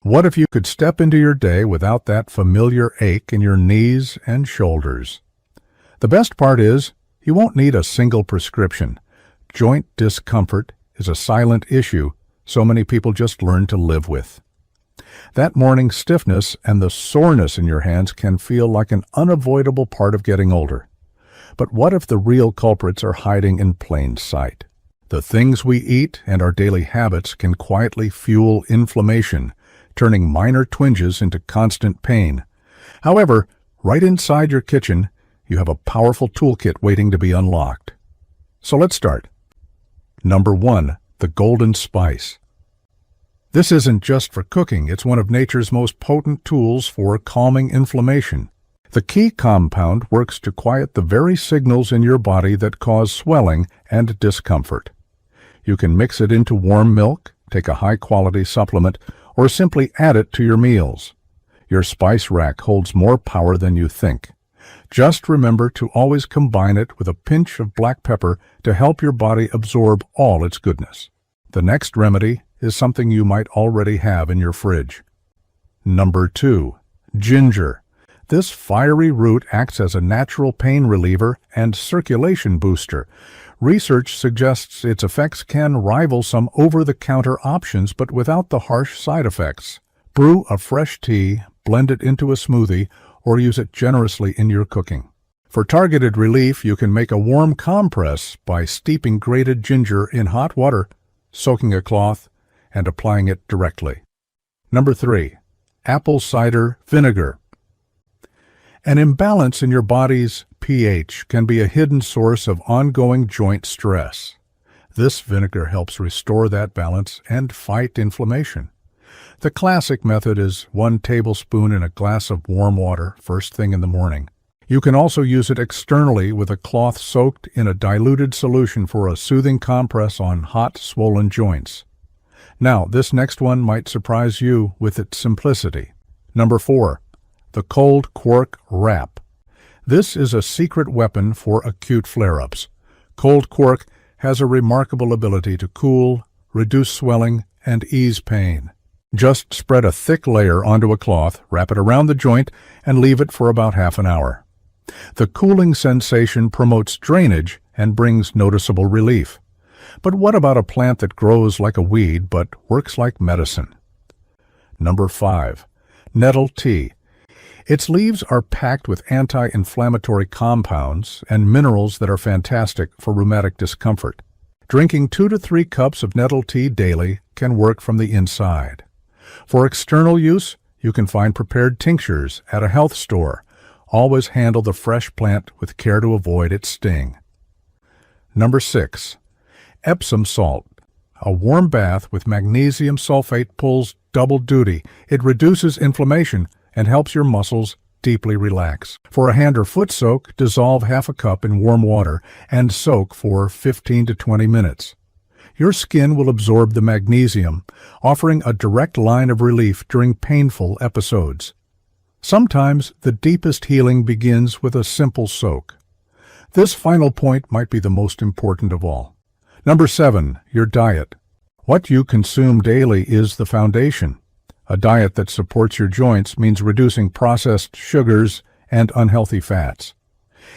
What if you could step into your day without that familiar ache in your knees and shoulders? The best part is, you won't need a single prescription. Joint discomfort is a silent issue so many people just learn to live with. That morning stiffness and the soreness in your hands can feel like an unavoidable part of getting older. But what if the real culprits are hiding in plain sight? The things we eat and our daily habits can quietly fuel inflammation, turning minor twinges into constant pain. However, right inside your kitchen, you have a powerful toolkit waiting to be unlocked. So let's start. Number 1, the golden spice. This isn't just for cooking, it's one of nature's most potent tools for calming inflammation. The key compound works to quiet the very signals in your body that cause swelling and discomfort. You can mix it into warm milk, take a high-quality supplement, or simply add it to your meals. Your spice rack holds more power than you think. Just remember to always combine it with a pinch of black pepper to help your body absorb all its goodness. The next remedy is something you might already have in your fridge. Number 2, ginger. This fiery root acts as a natural pain reliever and circulation booster. Research suggests its effects can rival some over-the-counter options, but without the harsh side effects. Brew a fresh tea, blend it into a smoothie, or use it generously in your cooking. For targeted relief, you can make a warm compress by steeping grated ginger in hot water, soaking a cloth, and applying it directly. Number 3, apple cider vinegar. An imbalance in your body's pH can be a hidden source of ongoing joint stress. This vinegar helps restore that balance and fight inflammation. The classic method is 1 tablespoon in a glass of warm water first thing in the morning. You can also use it externally with a cloth soaked in a diluted solution for a soothing compress on hot, swollen joints. Now, this next one might surprise you with its simplicity. Number 4, the cold quark wrap. This is a secret weapon for acute flare-ups. Cold quark has a remarkable ability to cool, reduce swelling, and ease pain. Just spread a thick layer onto a cloth, wrap it around the joint, and leave it for about half an hour. The cooling sensation promotes drainage and brings noticeable relief. But what about a plant that grows like a weed but works like medicine? Number 5, nettle tea. Its leaves are packed with anti-inflammatory compounds and minerals that are fantastic for rheumatic discomfort. Drinking 2 to 3 cups of nettle tea daily can work from the inside. For external use, you can find prepared tinctures at a health store. Always handle the fresh plant with care to avoid its sting. Number 6, Epsom salt. A warm bath with magnesium sulfate pulls double duty. It reduces inflammation and helps your muscles deeply relax. For a hand or foot soak, dissolve half a cup in warm water and soak for 15 to 20 minutes. Your skin will absorb the magnesium, offering a direct line of relief during painful episodes. Sometimes the deepest healing begins with a simple soak. This final point might be the most important of all. Number 7, your diet. What you consume daily is the foundation. A diet that supports your joints means reducing processed sugars and unhealthy fats.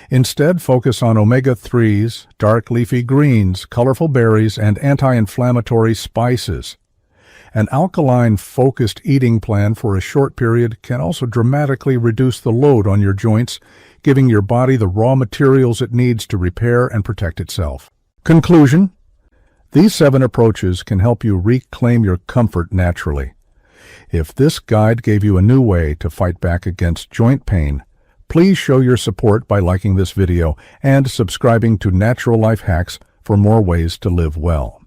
Instead, focus on omega-3s, dark leafy greens, colorful berries, and anti-inflammatory spices. An alkaline-focused eating plan for a short period can also dramatically reduce the load on your joints, giving your body the raw materials it needs to repair and protect itself. Conclusion: these 7 approaches can help you reclaim your comfort naturally. If this guide gave you a new way to fight back against joint pain, please show your support by liking this video and subscribing to Natural Life Hacks for more ways to live well.